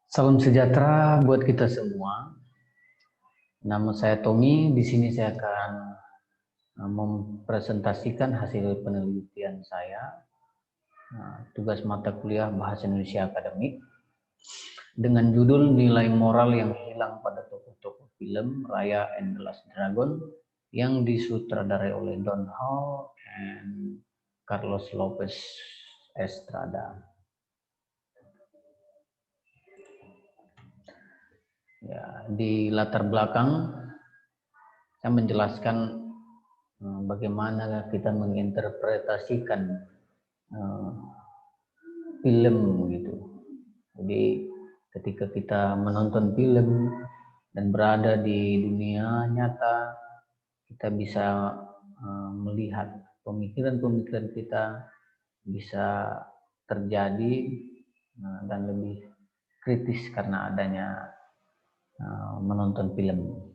Salam sejahtera buat kita semua. Nama saya Tommy. Di sini saya akan mempresentasikan hasil penelitian saya, tugas mata kuliah Bahasa Indonesia Akademik, dengan judul Nilai Moral yang Hilang pada Tokoh-tokoh Film Raya and the Last Dragon, yang disutradarai oleh Don Hall and Carlos Lopez Estrada. Ya, di latar belakang saya menjelaskan bagaimana kita menginterpretasikan film gitu. Jadi ketika kita menonton film dan berada di dunia nyata, kita bisa melihat pemikiran-pemikiran kita bisa terjadi dan lebih kritis karena adanya menonton film.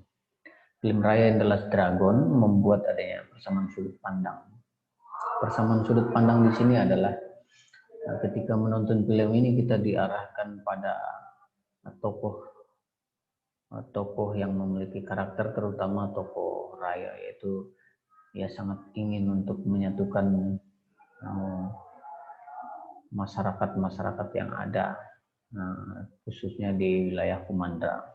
Film Raya and the Last Dragon membuat adanya persamaan sudut pandang. Persamaan sudut pandang di sini adalah ketika menonton film ini kita diarahkan pada tokoh yang memiliki karakter, terutama tokoh Raya, yaitu ia sangat ingin untuk menyatukan masyarakat yang ada, khususnya di wilayah Kumandra.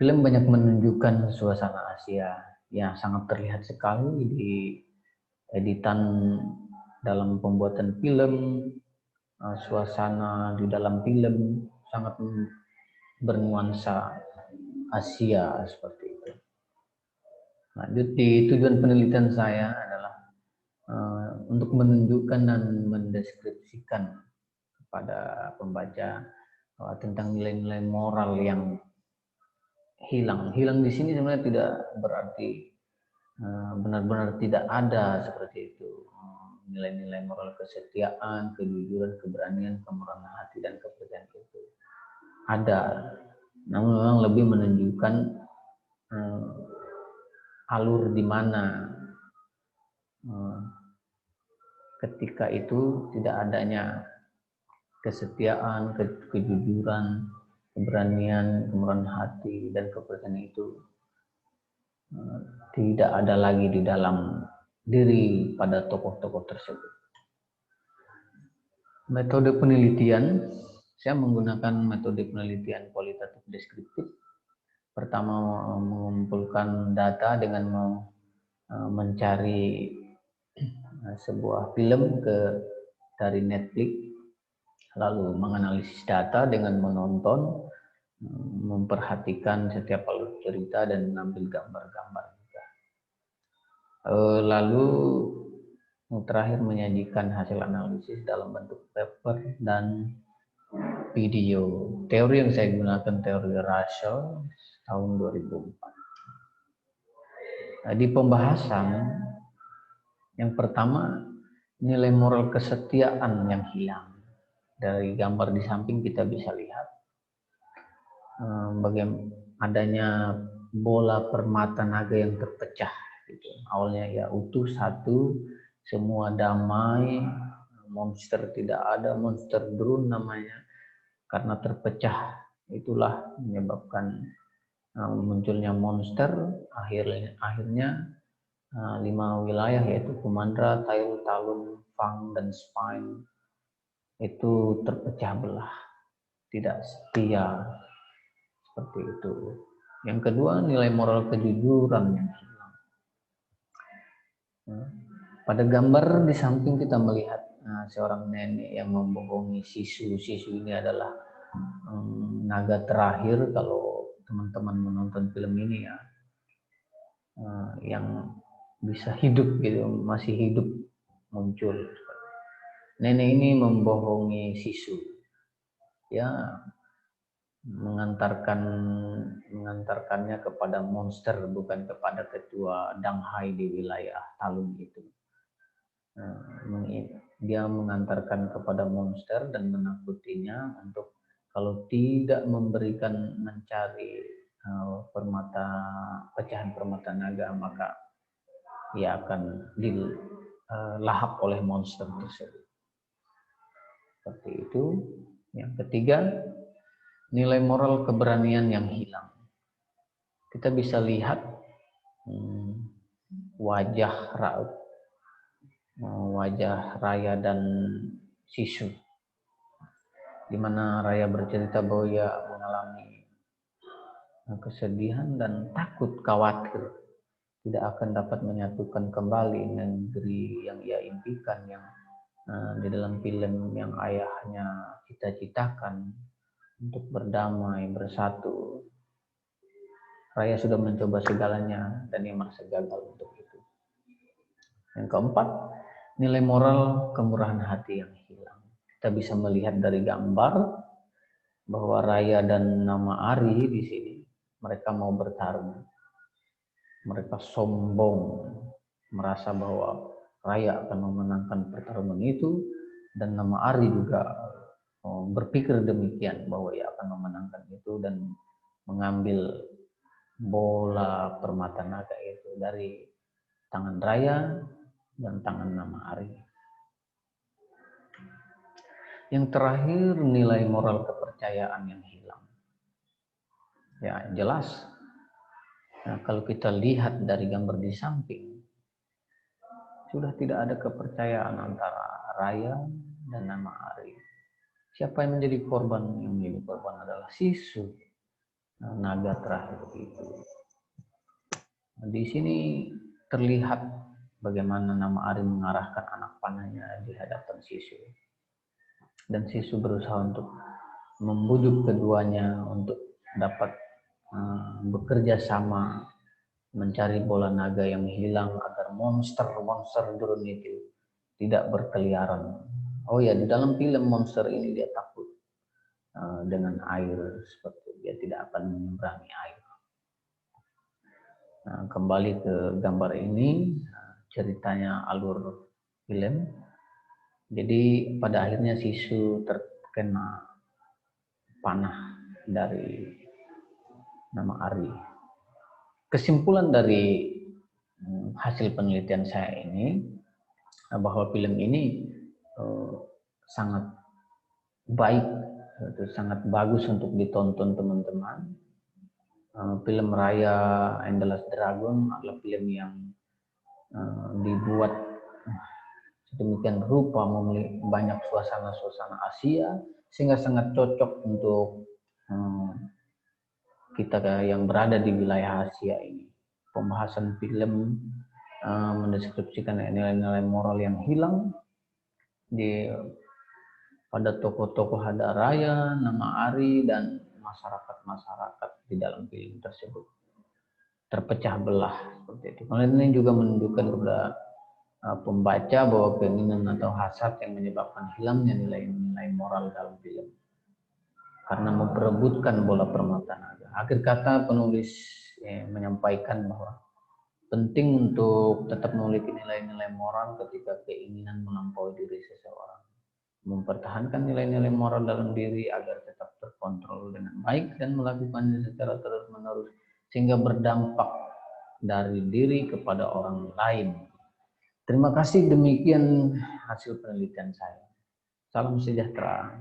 Film banyak menunjukkan suasana Asia yang sangat terlihat sekali di editan dalam pembuatan film. Suasana di dalam film sangat bernuansa Asia seperti itu. Lanjut, di tujuan penelitian saya adalah untuk menunjukkan dan mendeskripsikan kepada pembaca tentang nilai-nilai moral yang hilang. Hilang di sini sebenarnya tidak berarti benar-benar tidak ada seperti itu. Nilai-nilai moral kesetiaan, kejujuran, keberanian, kemurahan hati, dan kepercayaan itu ada. Namun memang lebih menunjukkan alur di mana ketika itu tidak adanya kesetiaan, kejujuran, keberanian, kemurahan hati, dan kepercayaan itu tidak ada lagi di dalam diri pada tokoh-tokoh tersebut. Metode penelitian, saya menggunakan metode penelitian kualitatif deskriptif. Pertama, mengumpulkan data dengan mencari sebuah film dari Netflix, lalu menganalisis data dengan menonton, memperhatikan setiap alur cerita dan mengambil gambar-gambar juga. Lalu terakhir menyajikan hasil analisis dalam bentuk paper dan video. Teori yang saya gunakan teori Russell tahun 2004. Di pembahasan yang pertama, nilai moral kesetiaan yang hilang. Dari gambar di samping kita bisa lihat bagaimana adanya bola permata naga yang terpecah gitu. Awalnya ya utuh satu, semua damai, monster tidak ada, monster drone namanya, karena terpecah itulah menyebabkan munculnya monster. Akhirnya 5 wilayah yaitu Kumandra, Tail, Talun, Fang, dan Spine itu terpecah belah, tidak setia seperti itu. Yang kedua, nilai moral kejujuran yang hilang. Pada gambar di samping kita melihat seorang nenek yang membohongi sisu. Sisu ini adalah naga terakhir kalau teman-teman menonton film ini ya, yang bisa hidup gitu, masih hidup muncul. Nenek ini membohongi sisu, ya, mengantarkannya kepada monster, bukan kepada ketua Danghai di wilayah Talun itu. Dia mengantarkan kepada monster dan menakutinya untuk kalau tidak mencari pecahan permata naga, maka ia akan dilahap oleh monster tersebut. Seperti itu. Yang ketiga, nilai moral keberanian yang hilang. Kita bisa lihat wajah Raya dan Sisu, di mana Raya bercerita bahwa ia mengalami kesedihan dan takut, khawatir tidak akan dapat menyatukan kembali negeri yang ia impikan, yang di dalam film yang ayahnya cita-citakan untuk berdamai, bersatu. Raya sudah mencoba segalanya dan ia merasa gagal untuk itu. Yang keempat, nilai moral kemurahan hati yang hilang. Kita bisa melihat dari gambar bahwa Raya dan Nama Ari di sini mereka mau bertarung. Mereka sombong, merasa bahwa Raya akan memenangkan pertarungan itu, dan Nama Ari juga berpikir demikian bahwa ia akan memenangkan itu dan mengambil bola permata naga itu dari tangan Raya dan tangan Nama Ari. Yang terakhir, nilai moral kepercayaan yang hilang. Ya, jelas. Nah, kalau kita lihat dari gambar di samping, sudah tidak ada kepercayaan antara Raya dan Nama Ari. Siapa yang menjadi korban? Yang menjadi korban adalah Sisu, naga terakhir itu. Di sini terlihat bagaimana Nama Ari mengarahkan anak panahnya di hadapan Sisu. Dan Sisu berusaha untuk membujuk keduanya untuk dapat bekerja sama mencari bola naga yang hilang agar monster durun itu tidak berkeliaran. Oh ya, di dalam film monster ini dia takut dengan air, seperti dia tidak akan menyeberangi air. Nah, kembali ke gambar ini, ceritanya alur film. Jadi pada akhirnya Sisu terkena panah dari Nama Ari. Kesimpulan dari hasil penelitian saya ini bahwa film ini sangat baik, sangat bagus untuk ditonton teman-teman. Film Raya and the Last Dragon adalah film yang dibuat sedemikian rupa, memiliki banyak suasana-suasana Asia sehingga sangat cocok untuk kita yang berada di wilayah Asia ini. Pembahasan film mendeskripsikan nilai-nilai moral yang hilang. Pada tokoh-tokoh ada Raya, Nama Ari, dan masyarakat-masyarakat di dalam film tersebut terpecah belah seperti itu. Kemudian ini juga menunjukkan kepada pembaca bahwa keinginan atau hasad yang menyebabkan hilangnya nilai-nilai moral dalam film karena memperebutkan bola permata naga. Akhir kata penulis menyampaikan bahwa penting untuk tetap memiliki nilai-nilai moral ketika keinginan melampaui diri seseorang. Mempertahankan nilai-nilai moral dalam diri agar tetap terkontrol dengan baik dan melakukannya secara terus-menerus sehingga berdampak dari diri kepada orang lain. Terima kasih, demikian hasil penelitian saya. Salam sejahtera.